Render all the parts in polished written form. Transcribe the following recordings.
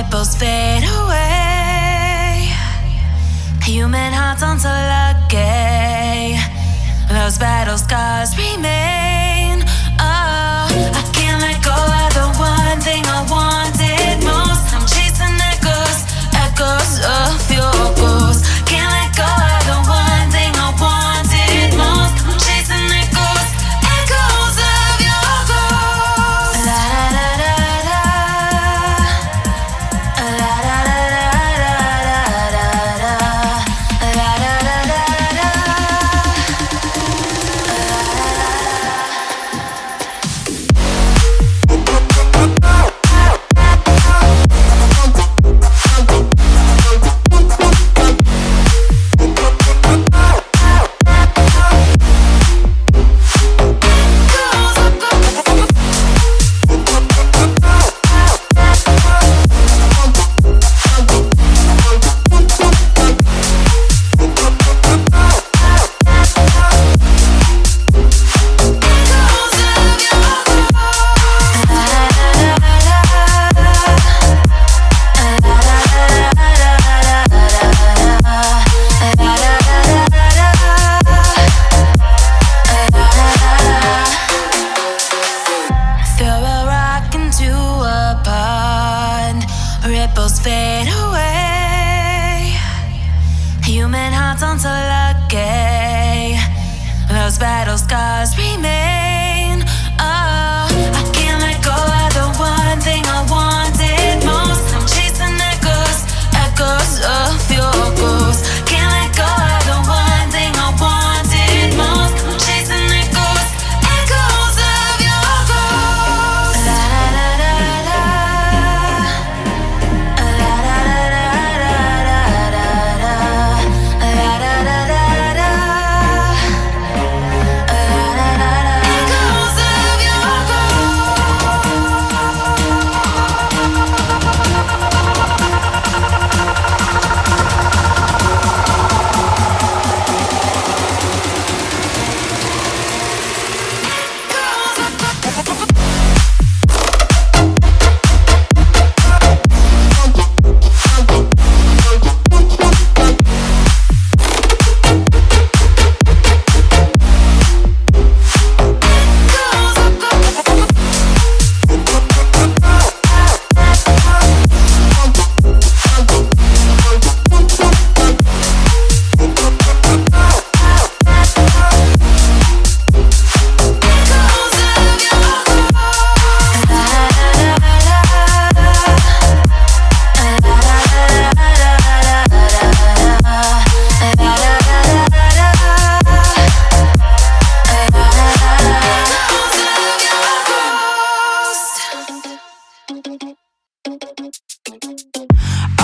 ripples fade away. Human hearts aren't so lucky. Those battle scars remain. Oh, I can't let go of the one thing I wanted most. I'm chasing echoes, echoes of your ghost. Can't let go of the one thing I wanted most. I'm chasing echoes, echoes of your ghost. La da da da da, la da da da da da, la da da da da. Ripples fade away. Human hearts aren't so lucky. Those battle scars remain. Oh, I can't let go of the one thing I wanted most. I'm chasing echoes, echoes of your ghost. Can't let go of the one thing I wanted most. I'm chasing echoes, echoes of your ghost. La da da da da.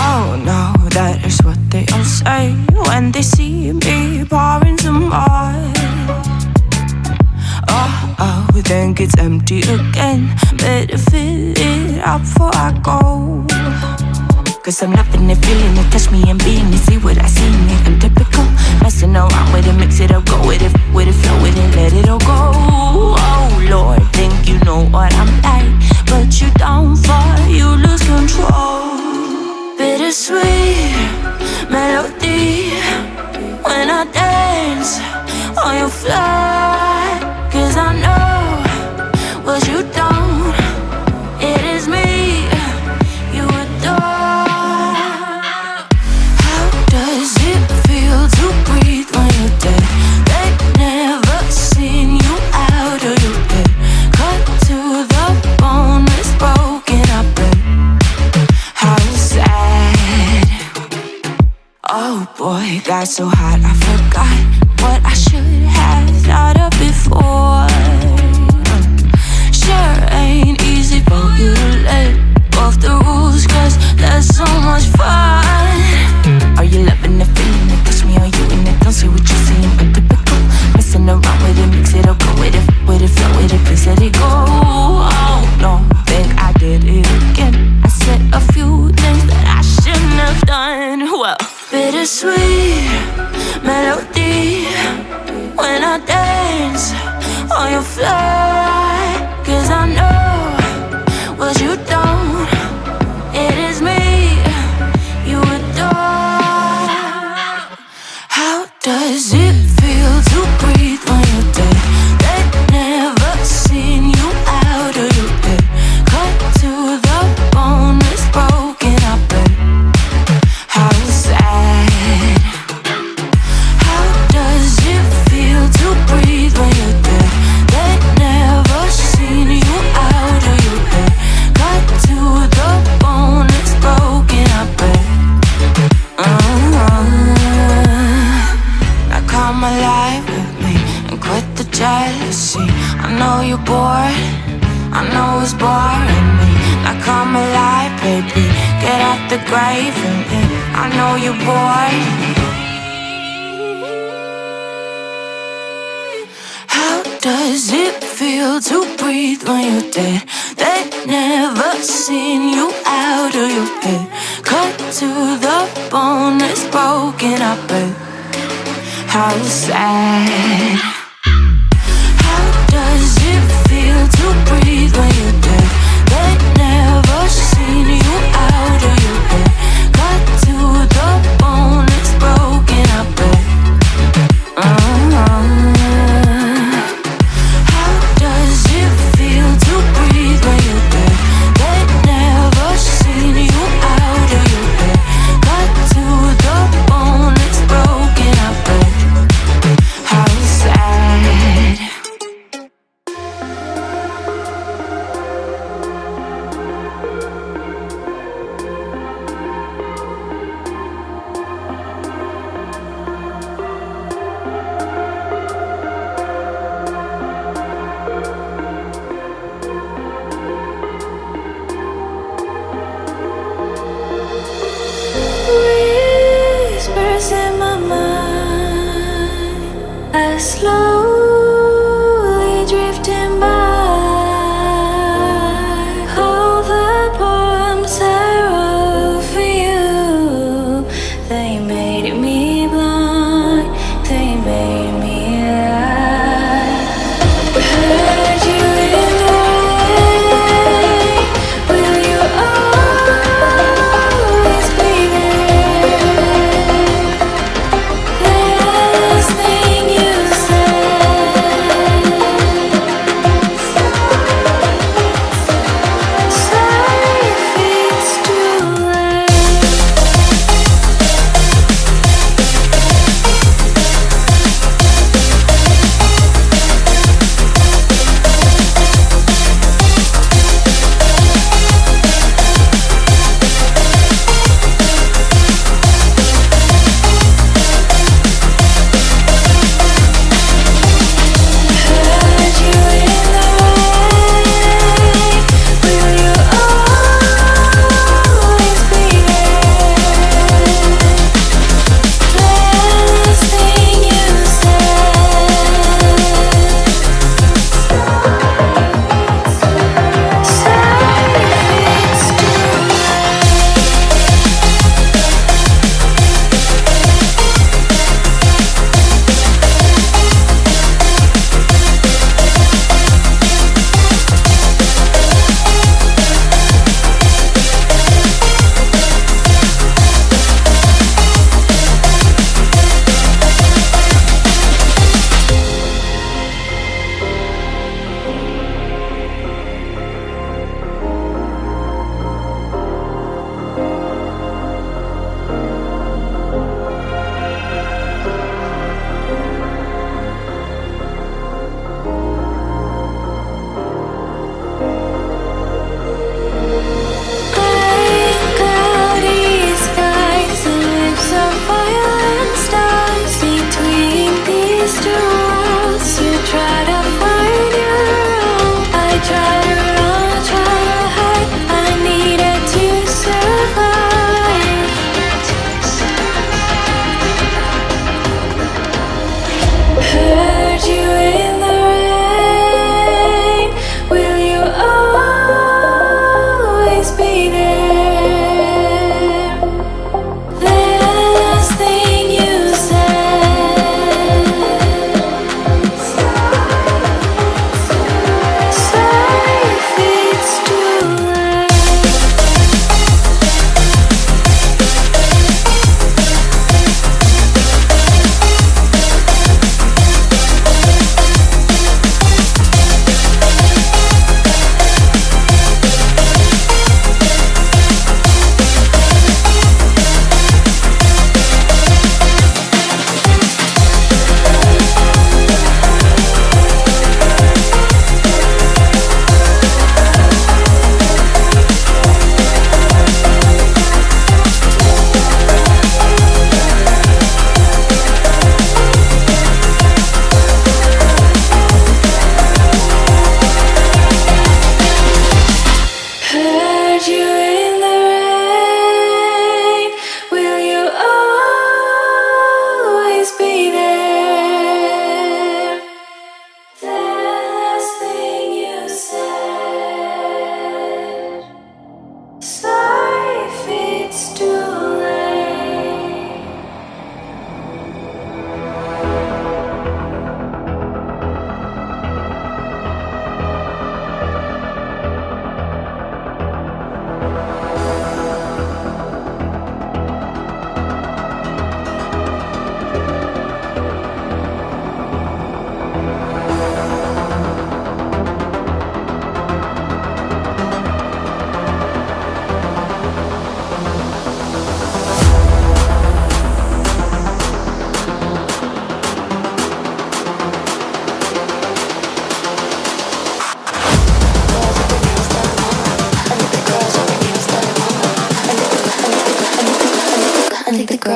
Oh no, that is what they all say when they see me pouring some more. Oh, then gets empty again. Better fill it up before I go. Cause I'm loving it, feeling it, touch me and being it. See what I see in it, I'm typical. Messing around with it, mix it up, go with it, flow with it, let it all go. Oh Lord, think you know what I'm like, but you don't fall, you lose control. Bittersweet melody when I dance on your fly. Cause I know what you don't, it is me you adore. How does it feel to breathe when you're dead? They never seen you out of your bed. Cut to the bone, it's broken up and how sad. Oh boy, got so hot I forgot what I should have thought of before. Sure ain't easy for you to let go of the rules, cause there's so much fun. Are you loving it, feeling it, touch me, are you in it? Don't say what you're saying, but typical. Messing around with it, mix it up, go with it, flow with it, please let it go. Oh no, think I did it again. I said a few things that I shouldn't have done. Well, bittersweet melody I know it's boring me, like I'm alive, baby. Get out the grave and I know you're bored. How does it feel to breathe when you're dead? They never seen you out of your head. Cut to the bone, it's broken up, babe. How sad. How does it feel to breathe when you're dead? They never seen you out of your head. Cut to the bone, it's broken up, babe. How does it feel to breathe when you're dead? They never seen you out of your head. Cut to the bone, it's broken up, babe. How sad.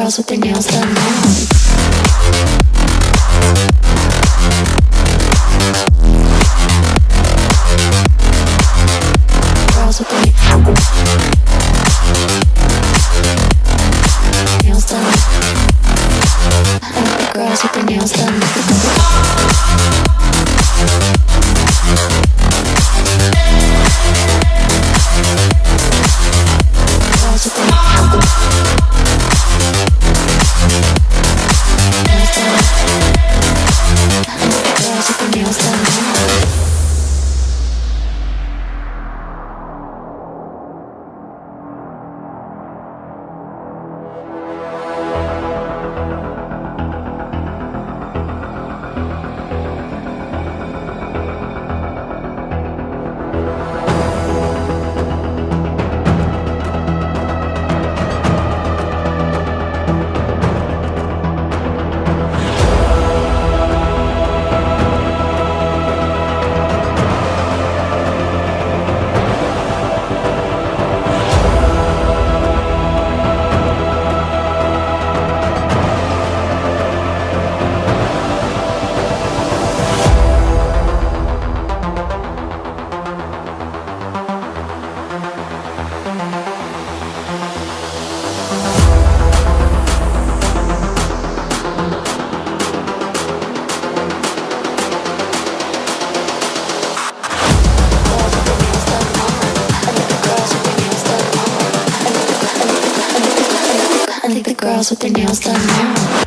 girls with their nails done now. Girls with their nails done. I like the girls with their nails done. Girls with their nails done. I like the girls with their nails done now.